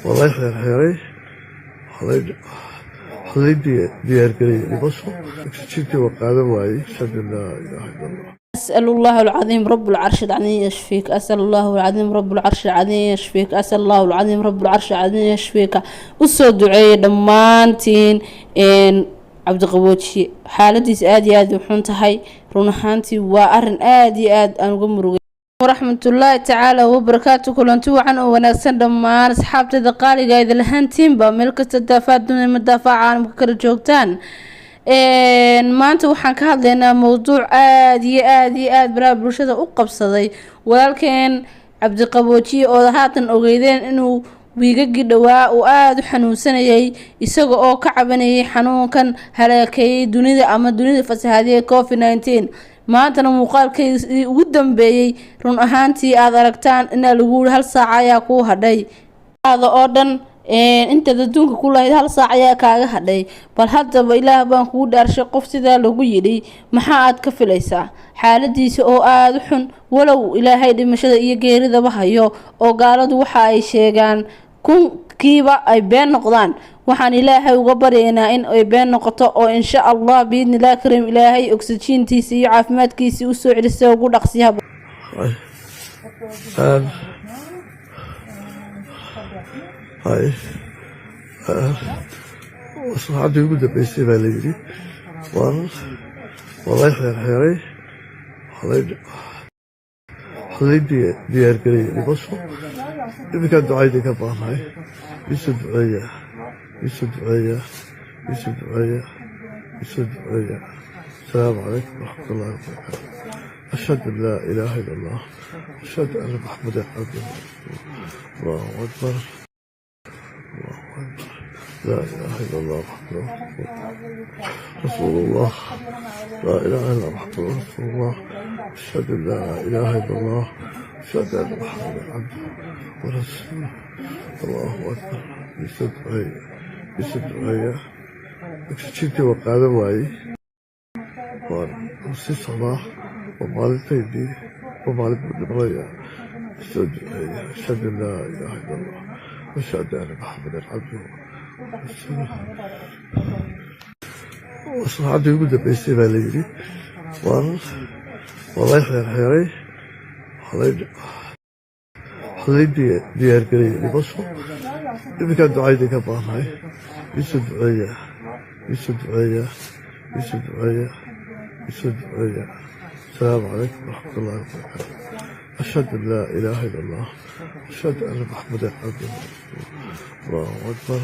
والله خيري حلي ديار قليل بصوا شفتي وقاعدة واي شد لا إله إلا الله. أسأل الله العظيم رب العرش العظيم يشفيك. أسأل الله العظيم رب العرش العظيم يشفيك. أسأل الله العظيم رب العرش العظيم يشفيك. وصو دعاء دمانتين إن عبد قبوتشي حالتي آدي آدي وحنتهاي رونحانتي وأرن آدي أنا قمرو ورحمة الله تعالى وبركاته. كلنتو عن وناسن دمان أصحابتي دقالي قايد الهانتين بملكة الدافات دون المدافع عن مكر جوجتان. maanta waxaan ka hadlaynaa mowduuc aad iyo aad baraha bulshada u qabsaday walaalkeen Cabdi Qaboojiye oo haatan ogeydeen inuu wiigagii dhawaa uu aad u xanuunsanayay isaga oo ka cabanayay xanuunkan halaakay dunida ama dunida fasahaadee COVID-19. maantana muuqaalkii ugu dambeeyay run ahaantii aad aragtaan in lagu hal saac ayaa ku hadhay oo dhan inta dadunka ku lahayd hal saac ayaa kaaga hadhay. bal hadaba ilaah baan kugu dhaarshay qof sidaa lagu yidhi maxaa aad ka filaysaa xaaladiisa oo aad u xun walow ilaahay dhimashada iyo geeridaba hayo oo gaaladu waxa ay sheegaan kunkiiba ay been noqdaan. waxaan ilaahay uga baryaynaa in ay been noqoto oo insha Allah biidnilaahi karim ilaahay oksijiintiisa iyo caafimaadkiisa u soo celiso ugu dhaqsiyaha. هاي وصحابي يقول ده بيستيبها ليلي والله خيري حلي ديار قليل بصوا إذا كان دعاء دي كبار هاي يسد دعايا السلام عليكم ورحمة الله وبركاته. أشهد أن لا إله إلا الله أشهد أن محمدا عبده الله أكبر لا إله إلا الله وحده رسول الله لا إله إلا الله وحده رسول الله أشهد أن لا إله إلا الله أشهد أن محمدا عبده ورسوله الله أكبر. يسد دعايا شفتي وقاعدة واي وصي صلاح ومالتي ومالت بالنبرية أشهد أن لا إله إلا الله أشهد أن محمدا عبده ورسوله. وصحابي يقول ده بيستيبها ليلي والله خيري حلي ديار قليل بصوا إذا كان دعاء دي كبار هاي يسد دعايا السلام عليكم ورحمة الله وبركاته. أشهد أن لا إله إلا الله أشهد أن محمدا عبده الله أكبر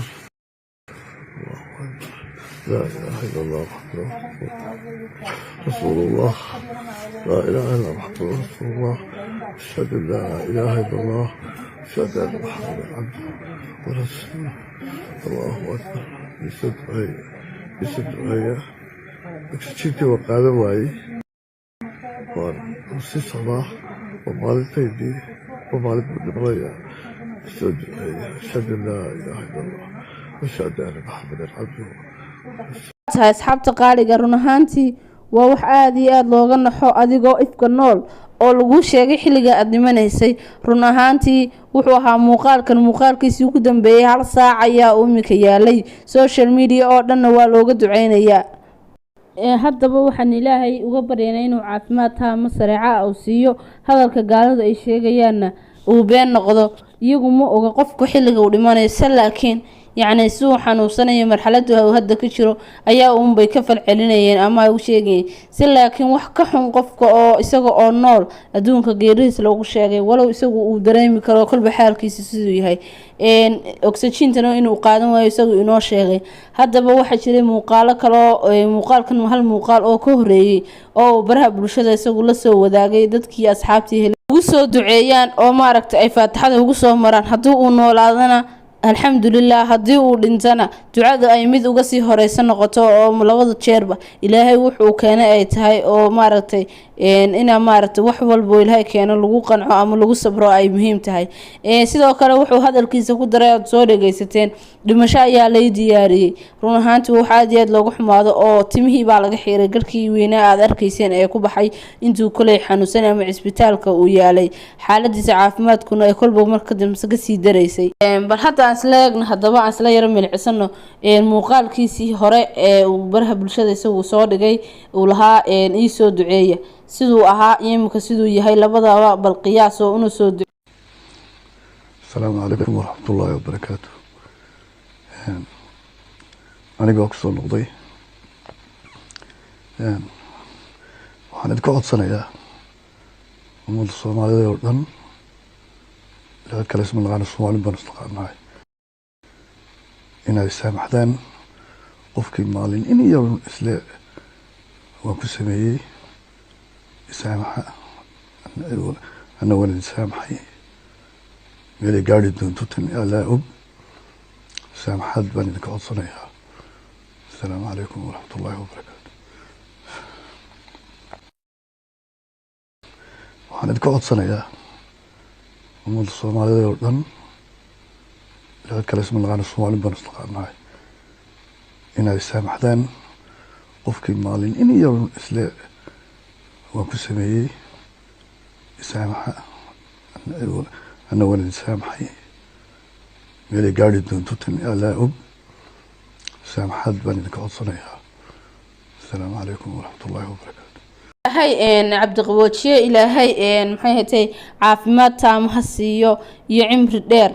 لا إله إلا الله وحده رسول الله لا إله إلا الله وحده رسول الله أشهد أن لا إله إلا الله أشهد أن محمدا عبده ورسوله الله أكبر. يسد دعايا شفتي وقاعدة واي وصي صلاح ومالتي ومالت بالنبرية أشهد أن لا إله إلا الله أشهد أن محمدا عبده. asxaabta qaaliga run ahaantii waa wax aad iyo aad looga naxo adigoo ifka nool oo lagu sheegay xilliga aad dhimanaysay. run ahaantii wuxuu ahaa muuqaalkiisii ugu dambeeyay hal saac ayaa uu imika yaalay social media oo dhanna waa looga duceynayaa. haddaba waxaan ilaahay uga baryaynaa inuu caafimaad taama sareeca uu siiyo hadalka gaaladu ay sheegayaanna uu been noqdo. iyagu ma oga qofka xilliga uu dhimanaysa laakiin يعني سو حنوصني مرحلته وهذا كشرو أيا bay ka falcelinayeen ama ay u sheegeen si laakiin wax ka xun qofka oo isaga oo nool adduunka geeriis lagu sheegay walow isagu uu dareemi karo kolba xaalkiisa sidoo yahay oxygen-tana inuu qaadan waayo isagu inoo sheegay. haddaba waxa jiray muuqaalo kale muuqaalkan hal muuqaal oo ka horeeyay oo baraha bulshada isagu la soo wadaagay dadkii asxaabtii ugu soo duceeyaan oo maaragtay ay faataxada ugu soo maraan haddii uu noolaadana alxamdulillah haddii uu dhintana ducada ay mid uga sii horeysan noqoto oo labada jeerba ilaahay wuxuu keenay ay tahay oo maaragtay inaa maaragtay wax walbo ilaahay keeno lagu qanco ama lagu sabro ay muhiim tahay. Sidoo kale wuxuu hadalkiisa ku daray aad soo dhageysateen, dhimasho ayaa lay diyaariyey. Run ahaantii wax aad iyo aad loogu xumaado oo timihii baa laga xiray, garkii weynaa aad arkayseen ee ku baxay intuu koley xanuunsan ama cisbitaalka uu yaalay, xaaladiisa caafimaadkuna ay kolba marka dambe ka sii daraysay. Bal hadda aan isla eegno, haddaba aan isla yaro milicsano muuqaalkiisii hore ee uu baraha bulshada isagu soo dhigay uu lahaa ii soo duceeya, siduu ahaa iyo imika siduu yahay labadaba bal qiyaas oo una soo duceeya. Asalaamu calaykum waraxmatullaahi wabarakaatu. Aniga ku soo noqday waxaan idinka codsanayaa ummadda Soomaaliyeed oo dhan, ilaa kale isma naqaano, Soomaali baan isnaqaanahay, inay saamaxdaan qofkii maalin in iyo isle waan ku sameeyey isaamaxa, ana waan idin saamaxay, meelay gaari doonto tan allaa og. saamaxaad baan idinka codsanayaa. asalaamu calaykum waraxmatullaahi wabarakaatu. waxaan idinka codsanayaa ummadda Soomaaliyeed oo dhan, ilaa kale isma naqaano, Soomaali baan isnaqaanahay, inay saamaxdaan qofkii maalin in iyo isle waan ku sameeyey isaamaxa, ana waan idin saamaxay, meelay gaari doonto tan allaa og. saamaxaad baan idinka codsanayaa. asalaamu calaykum waraxmatullaahi wabarakaatu. ilaahay cabdiqaboojiye, ilaahay maxay hatay caafimaad taamo ha siiyo iyo cimri dheer,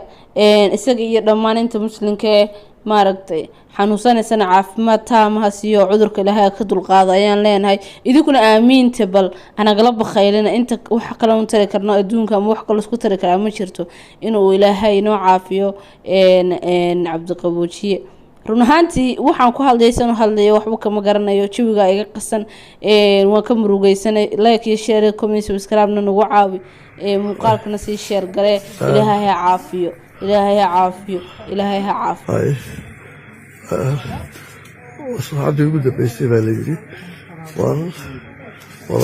isaga iyo dhammaan inta muslimka ee maaragtay xanuunsanaysana caafimaad taamo ha siiyo, cudurka ilaahay ka dulqaado ayaan leenahay. idinkuna aamiinta, bal anagala bakhaylina, inta wax kale u tari karno adduunka ama wax kale isku tari karaa ma jirto, inuu ilaahay noo caafiyo cabdiqaboojiye. run ahaantii waxaan ku hadlaysan hadlayo waxba kama garanayo, jawiga iga qasan, waan ka murugaysanay. like iyo share comment subscribe-na nagu caawi, muuqaalkana sii share gare. ilaahay ha caafiyo, ilaahay ha caafiyo, ilaahay ha caafiyo. waxaad ugu dambeysay baa la yidhi waa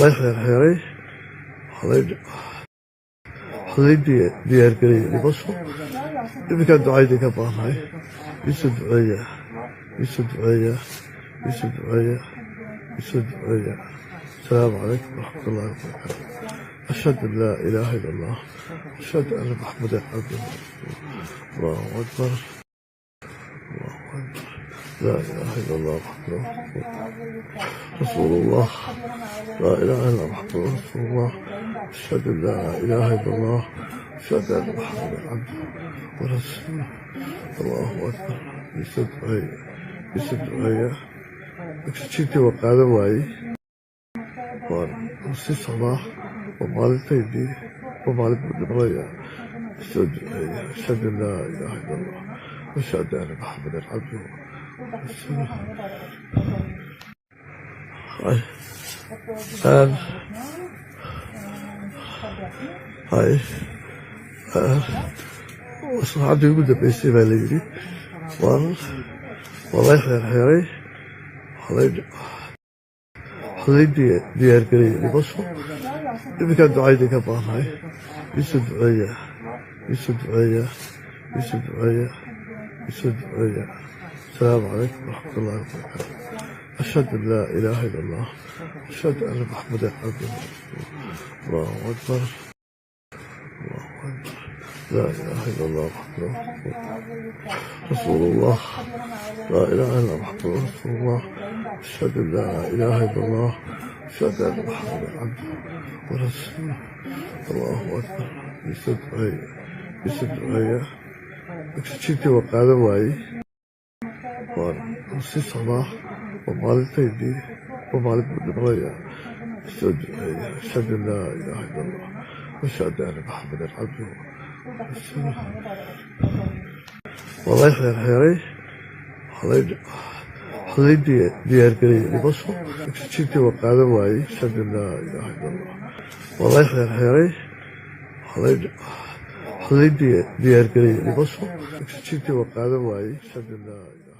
lay xeerxeeray, waxlay diyaargarayay dhimasho. iminkaan ducaydii ka baahnahay, iisoo duceeya, iisoo duceeya, iisoo duceeya, iisoo duceeya. asalaamu calaykum waraxmatullaahi wabarakaatu. ashhadu an laa ilaaha illa allah, ashhadu anna maxamadan cabduhu wa rasuuluh. allahu akbar, allahu akbar, laa ilaaha illa allah muxammadun rasuulullah, laa ilaaha illa muxammadun rasuulullah. ashhadu an laa ilaaha illa allah, ashhadu anna maxamadan cabduhu wa rasuuluh. allahu akbar. iisoo duceeya, iisoo duceeya. oksijiintii waa qaadan waayey, waan sii socdaa, waa maalintaydii, waa maalin buu dhimanaya. iisoo duceeya. ashhadu an laa ilaaha illa allah, ashhadu anna maxamadan cabduhu wa rasuuluh. waxaad ugu dambeysay baa la yidhi waa lay xeerxeeray, waxlay diyaargarayay dhimasho. iminkaan ducaydii ka baahnahay, iisoo duceeya, iisoo duceeya, iisoo duceeya, iisoo duceeya. asalaamu calaykum waraxmatullaahi wabarakaatu. ashhadu an laa ilaaha illa allah, ashhadu anna maxamadan cabduhu wa rasuuluh. allahu akbar, allahu akbar, laa ilaaha illa allah muxammadun rasuulullah, laa ilaaha illa muxammadun rasuulullah. ashhadu an laa ilaaha illa allah, ashhadu anna maxamadan cabduhu wa rasuuluh. allahu akbar. iisoo duceeya, iisoo duceeya. oksijiintii waa qaadan waayey, waan sii socdaa, waa maalintaydii, waa maalin buu dhimanaya. iisoo duceeya. ashhadu an laa ilaaha illa allah, ashhadu anna maxamadan cabduhu wa rasuuluh. waa lay xeerxeeray, waxlay diyaargarayay dhimasho. oksijiintii waa qaadan waayey. ashhadu an laa ilaaha illa allah, waa lay xeerxeeray, waxlay diyaargarayay dhimasho. oksijiintii waa qaadan waayey. ashhadu an laa ilaaha